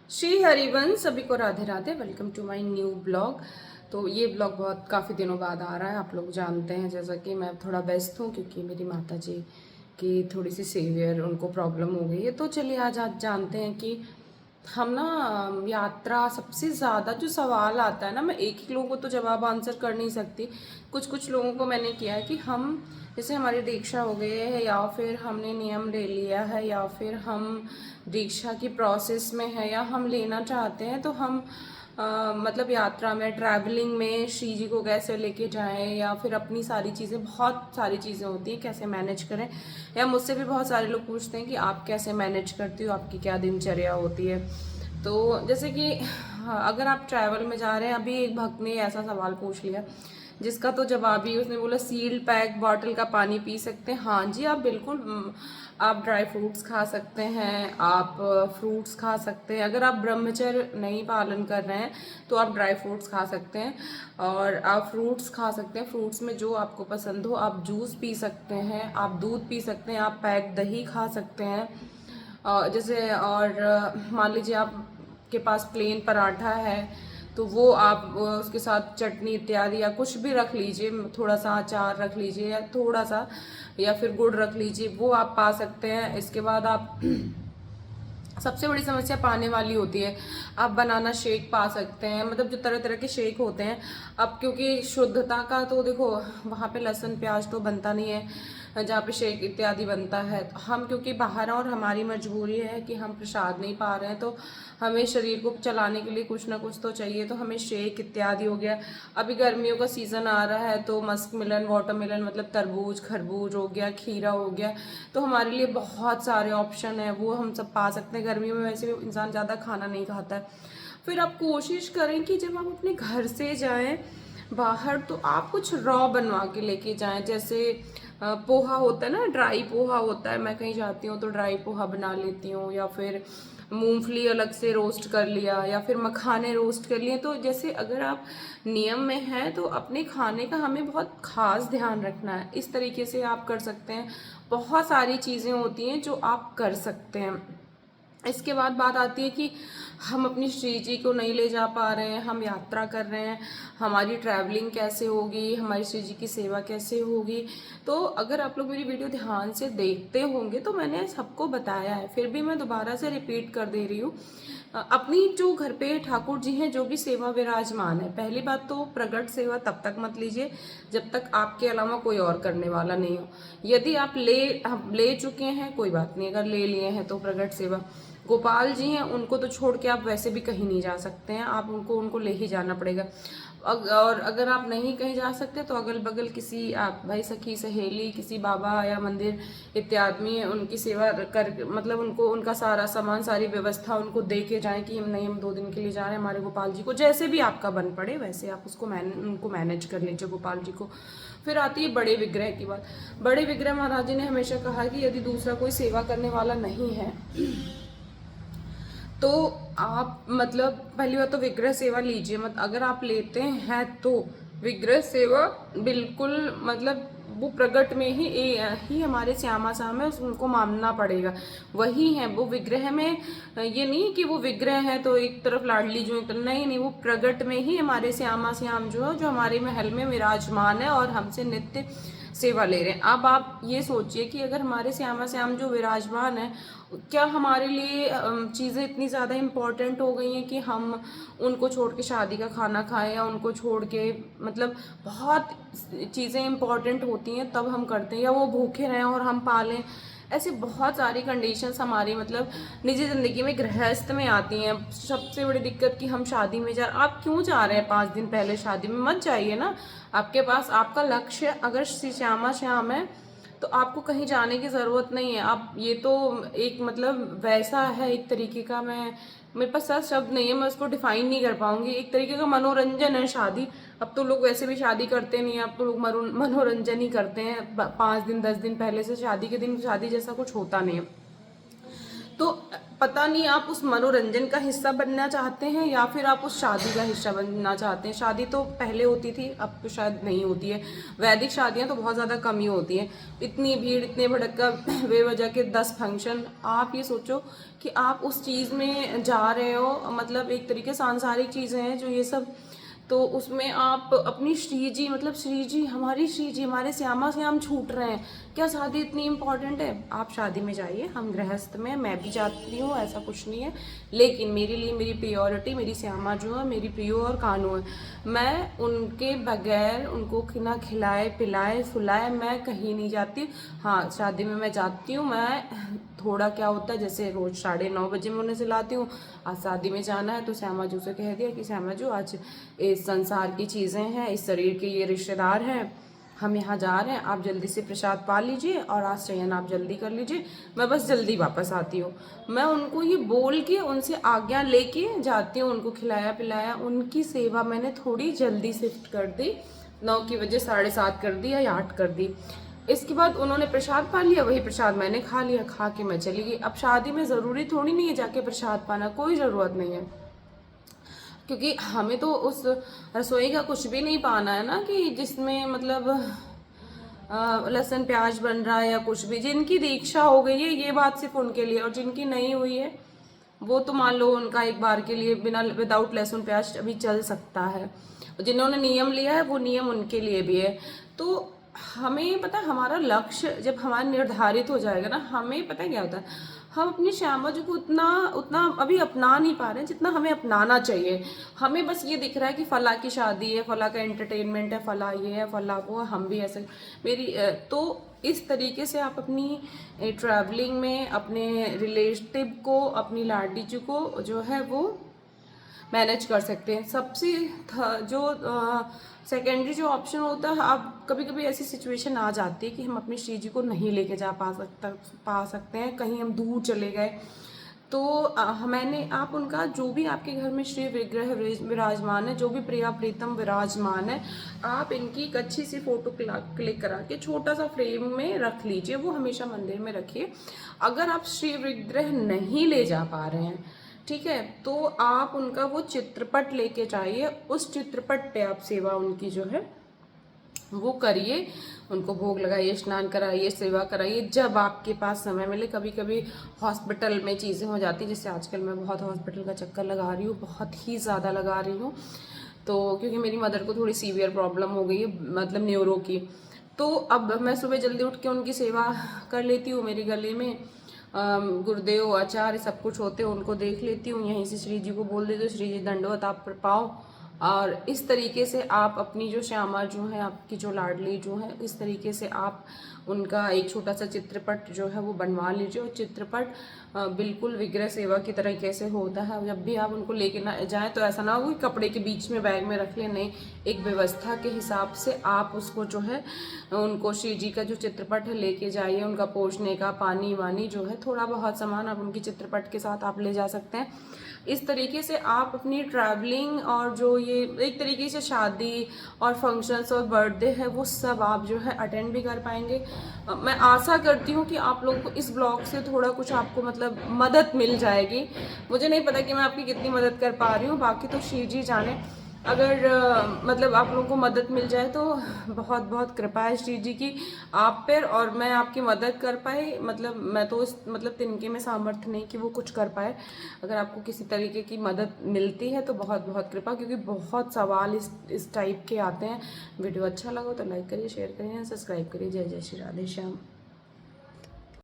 श्री हरिवंश, सभी को Radhe Radhe. Welcome to my new blog. तो ये ब्लॉग बहुत काफ़ी दिनों बाद आ रहा है। आप लोग जानते हैं जैसा कि मैं थोड़ा व्यस्त हूँ क्योंकि मेरी माता जी की थोड़ी सी सीवियर उनको प्रॉब्लम हो गई है। तो चलिए आज जानते हैं कि हम ना यात्रा सबसे ज़्यादा जो सवाल आता है ना, मैं एक ही लोगों को तो जवाब आंसर कर नहीं सकती। कुछ कुछ लोगों को मैंने किया है कि हम जैसे हमारी दीक्षा हो गई है या फिर हमने नियम ले लिया है या फिर हम दीक्षा की प्रोसेस में है या हम लेना चाहते हैं, तो हम मतलब यात्रा में ट्रैवलिंग में श्री जी को कैसे लेके जाएं या फिर अपनी सारी चीज़ें, बहुत सारी चीज़ें होती हैं कैसे मैनेज करें। या मुझसे भी बहुत सारे लोग पूछते हैं कि आप कैसे मैनेज करती हो, आपकी क्या दिनचर्या होती है। तो जैसे कि अगर आप ट्रैवल में जा रहे हैं, अभी एक भक्त ने ऐसा सवाल पूछ लिया जिसका तो जवाब ही, उसने बोला सील्ड पैक बॉटल का पानी पी सकते हैं। हाँ जी, आप बिल्कुल आप ड्राई फ्रूट्स खा सकते हैं, आप फ्रूट्स खा सकते हैं। अगर आप ब्रह्मचर्य नहीं पालन कर रहे हैं तो आप ड्राई फ्रूट्स खा सकते हैं और आप फ्रूट्स खा सकते हैं। फ्रूट्स में जो आपको पसंद हो, आप जूस पी सकते हैं, आप दूध पी सकते हैं, आप पैक दही खा सकते हैं। जैसे और मान लीजिए आपके पास प्लेन पराठा है तो वो आप उसके साथ चटनी इत्यादि या कुछ भी रख लीजिए, थोड़ा सा अचार रख लीजिए या थोड़ा सा या फिर गुड़ रख लीजिए, वो आप पा सकते हैं। इसके बाद आप सबसे बड़ी समस्या पाने वाली होती है, आप बनाना शेक पा सकते हैं। मतलब जो तरह तरह के शेक होते हैं, अब क्योंकि शुद्धता का तो देखो वहाँ पे लहसुन प्याज तो बनता नहीं है जहाँ पे शेक इत्यादि बनता है। तो हम क्योंकि बाहर हैं और हमारी मजबूरी है कि हम प्रसाद नहीं पा रहे हैं, तो हमें शरीर को चलाने के लिए कुछ ना कुछ तो चाहिए, तो हमें शेक इत्यादि हो गया। अभी गर्मियों का सीज़न आ रहा है तो मस्क मिलन, वाटरमेलन मतलब तरबूज खरबूज हो गया, खीरा हो गया, तो हमारे लिए बहुत सारे ऑप्शन है, वो हम सब पा सकते हैं। गर्मियों में वैसे भी इंसान ज़्यादा खाना नहीं खाता है। फिर आप कोशिश करें कि जब आप अपने घर से जाएं बाहर तो आप कुछ रॉ बनवा के लेके जाएं। जैसे पोहा होता है ना, ड्राई पोहा होता है, मैं कहीं जाती हूँ तो ड्राई पोहा बना लेती हूँ, या फिर मूंगफली अलग से रोस्ट कर लिया या फिर मखाने रोस्ट कर लिए। तो जैसे अगर आप नियम में हैं तो अपने खाने का हमें बहुत खास ध्यान रखना है। इस तरीके से आप कर सकते हैं। बहुत सारी चीज़ें होती हैं जो आप कर सकते हैं। इसके बाद बात आती है कि हम अपनी श्री जी को नहीं ले जा पा रहे हैं, हम यात्रा कर रहे हैं, हमारी ट्रैवलिंग कैसे होगी, हमारी श्री जी की सेवा कैसे होगी। तो अगर आप लोग मेरी वीडियो ध्यान से देखते होंगे तो मैंने सबको बताया है, फिर भी मैं दोबारा से रिपीट कर दे रही हूँ। अपनी जो घर पे ठाकुर जी हैं, जो भी सेवा विराजमान है, पहली बात तो प्रगट सेवा तब तक मत लीजिए जब तक आपके अलावा कोई और करने वाला नहीं हो। यदि आप ले चुके हैं कोई बात नहीं, अगर ले लिए हैं तो प्रगट सेवा गोपाल जी हैं, उनको तो छोड़ के आप वैसे भी कहीं नहीं जा सकते हैं, आप उनको ले ही जाना पड़ेगा। और अगर आप नहीं कहीं जा सकते तो अगल बगल किसी आप भाई सखी सहेली, किसी बाबा या मंदिर इत्यादि उनकी सेवा कर, मतलब उनको उनका सारा सामान, सारी व्यवस्था उनको दे के जाएं कि हम नहीं, हम 2 दिन के लिए जा रहे हैं, हमारे गोपाल जी को जैसे भी आपका बन पड़े वैसे आप उनको मैनेज कर लीजिए गोपाल जी को। फिर आती है बड़े विग्रह की बात। बड़े विग्रह महाराज जी ने हमेशा कहा कि यदि दूसरा कोई सेवा करने वाला नहीं है तो आप मतलब पहली बात तो विग्रह सेवा लीजिए मत। अगर आप लेते हैं तो विग्रह सेवा बिल्कुल मतलब वो प्रगट में ही हमारे श्यामा श्याम है, उनको मानना पड़ेगा, वही है वो विग्रह में। ये नहीं कि वो विग्रह है तो एक तरफ लाडली जो एक तरफ, नहीं नहीं, वो प्रगट में ही हमारे श्यामा श्याम जो है, जो हमारे महल में विराजमान है और हमसे नित्य सेवा ले रहे हैं। अब आप ये सोचिए कि अगर हमारे श्यामा श्याम जो विराजमान है, क्या हमारे लिए चीज़ें इतनी ज़्यादा इम्पोर्टेंट हो गई हैं कि हम उनको छोड़ के शादी का खाना खाएं, या उनको छोड़ के मतलब बहुत चीज़ें इम्पोर्टेंट होती हैं तब हम करते हैं, या वो भूखे रहें और हम पालें। ऐसी बहुत सारी कंडीशंस हमारी मतलब निजी ज़िंदगी में गृहस्थ में आती हैं। सबसे बड़ी दिक्कत कि हम शादी में आप क्यों जा रहे हैं 5 दिन पहले शादी में? मत जाइए ना। आपके पास आपका लक्ष्य अगर श्री श्यामा श्याम है तो आपको कहीं जाने की ज़रूरत नहीं है। आप ये तो एक मतलब वैसा है एक तरीके का, मेरे पास सच शब्द नहीं है, मैं उसको डिफाइन नहीं कर पाऊंगी। एक तरीके का मनोरंजन है शादी। अब तो लोग वैसे भी शादी करते नहीं है, अब तो लोग मनोरंजन ही करते हैं। 5 दिन 10 दिन पहले से शादी के दिन शादी जैसा कुछ होता नहीं है। तो पता नहीं आप उस मनोरंजन का हिस्सा बनना चाहते हैं या फिर आप उस शादी का हिस्सा बनना चाहते हैं। शादी तो पहले होती थी, अब तो शायद नहीं होती है। वैदिक शादियां तो बहुत ज़्यादा कम ही होती हैं। इतनी भीड़, इतने भड़का, बेवजह के 10 फंक्शन। आप ये सोचो कि आप उस चीज़ में जा रहे हो, मतलब एक तरीके सांसारिक चीज़ें हैं जो ये सब, तो उसमें आप अपनी श्री जी, मतलब श्री जी, हमारी श्री जी, हमारे श्यामा से हम छूट रहे हैं। क्या शादी इतनी इम्पोर्टेंट है? आप शादी में जाइए, हम गृहस्थ में, मैं भी जाती हूँ, ऐसा कुछ नहीं है। लेकिन मेरे लिए मेरी प्रियोरिटी मेरी श्यामा जो है, मेरी प्रियो और कानू है। मैं उनके बगैर, उनको ना खिलाए पिलाए फुलाए मैं कहीं नहीं जाती। हाँ, शादी में मैं जाती हूँ। मैं थोड़ा क्या होता है, जैसे रोज 9:30 बजे मैं उन्हें सिलाती हूँ। आज शादी में जाना है तो श्यामा जू से कह दिया कि श्यामा जू, आज इस संसार की चीज़ें हैं, इस शरीर के ये रिश्तेदार हैं, हम यहाँ जा रहे हैं, आप जल्दी से प्रसाद पा लीजिए और आज शयन आप जल्दी कर लीजिए, मैं बस जल्दी वापस आती हूँ। मैं उनको ये बोल के, उनसे आज्ञा लेके जाती हूँ। उनको खिलाया पिलाया, उनकी सेवा मैंने थोड़ी जल्दी शिफ्ट कर दी, 9 की वजह 7:30 कर दी या 8 कर दी। इसके बाद उन्होंने प्रसाद पा लिया, वही प्रसाद मैंने खा लिया, खा के मैं चली गई। अब शादी में ज़रूरी थोड़ी नहीं है जाके प्रसाद पाना, कोई ज़रूरत नहीं है, क्योंकि हमें तो उस रसोई का कुछ भी नहीं पाना है ना, कि जिसमें मतलब लहसुन प्याज बन रहा है या कुछ भी। जिनकी दीक्षा हो गई है, ये बात सिर्फ उनके लिए, और जिनकी नहीं हुई है वो तो मान लो उनका एक बार के लिए बिना विदाउट लहसुन प्याज अभी चल सकता है। जिन्होंने नियम लिया है वो नियम उनके लिए भी है। तो हमें पता है, हमारा लक्ष्य जब हमारा निर्धारित हो जाएगा ना, हमें पता है क्या होता है, हम अपनी श्यामा जी को उतना उतना अभी अपना नहीं पा रहे हैं जितना हमें अपनाना चाहिए। हमें बस ये दिख रहा है कि फला की शादी है, फला का एंटरटेनमेंट है, फला ये है, फला वो है, हम भी ऐसे तो इस तरीके से आप अपनी ट्रैवलिंग में अपने रिलेटिव को, अपनी लाडी जी को जो है वो मैनेज कर सकते हैं। सबसे जो सेकेंडरी जो ऑप्शन होता है, अब कभी कभी ऐसी सिचुएशन आ जाती है कि हम अपनी श्री जी को नहीं लेके जा पा सकते हैं, कहीं हम दूर चले गए, तो मैंने आप उनका जो भी आपके घर में श्री विग्रह विराजमान है, जो भी प्रिया प्रीतम विराजमान है, आप इनकी एक अच्छी सी फोटो क्लिक करा के छोटा सा फ्रेम में रख लीजिए, वो हमेशा मंदिर में रखिए। अगर आप श्री विग्रह नहीं ले जा पा रहे हैं, ठीक है, तो आप उनका वो चित्रपट लेके जाइए, उस चित्रपट पे आप सेवा उनकी जो है वो करिए, उनको भोग लगाइए, स्नान कराइए, सेवा कराइए जब आपके पास समय मिले। कभी कभी हॉस्पिटल में चीज़ें हो जाती, जैसे आजकल मैं बहुत हॉस्पिटल का चक्कर लगा रही हूँ, बहुत ही ज़्यादा लगा रही हूँ, तो क्योंकि मेरी मदर को थोड़ी सीवियर प्रॉब्लम हो गई है, मतलब न्यूरो की। तो अब मैं सुबह जल्दी उठ के उनकी सेवा कर लेती हूँ। मेरे गले में गुरुदेव आचार्य सब कुछ होते हैं, उनको देख लेती हूँ, यहीं से श्री जी को बोल देती हूँ, श्री जी दंडवत आप पाओ। और इस तरीके से आप अपनी जो श्यामा जो है, आपकी जो लाडली जो है, इस तरीके से आप उनका एक छोटा सा चित्रपट जो है वो बनवा लीजिए। और चित्रपट बिल्कुल विग्रह सेवा की तरह कैसे होता है, जब भी आप उनको लेके ना जाएं तो ऐसा ना हो कि कपड़े के बीच में बैग में रख लें, नहीं, एक व्यवस्था के हिसाब से आप उसको जो है, उनको श्री जी का जो चित्रपट है लेके जाइए। उनका पोषने का पानी वानी जो है, थोड़ा बहुत सामान आप उनके चित्रपट के साथ आप ले जा सकते हैं। इस तरीके से आप अपनी ट्रैवलिंग और जो ये एक तरीके से शादी और फंक्शंस और बर्थडे है वो सब आप जो है अटेंड भी कर पाएंगे। मैं आशा करती हूँ कि आप लोगों को इस ब्लॉग से थोड़ा कुछ आपको मतलब मदद मिल जाएगी। मुझे नहीं पता कि मैं आपकी कितनी मदद कर पा रही हूँ, बाकी तो श्री जी जाने। अगर मतलब आप लोगों को मदद मिल जाए तो बहुत बहुत कृपा है श्री जी की आप पर, और मैं आपकी मदद कर पाए, मतलब मैं तो इस मतलब तिनके में सामर्थ्य नहीं कि वो कुछ कर पाए। अगर आपको किसी तरीके की मदद मिलती है तो बहुत बहुत कृपा, क्योंकि बहुत सवाल इस टाइप के आते हैं। वीडियो अच्छा लगा तो लाइक करिए, शेयर करिए, सब्सक्राइब करिए। जय जय श्री राधे श्याम।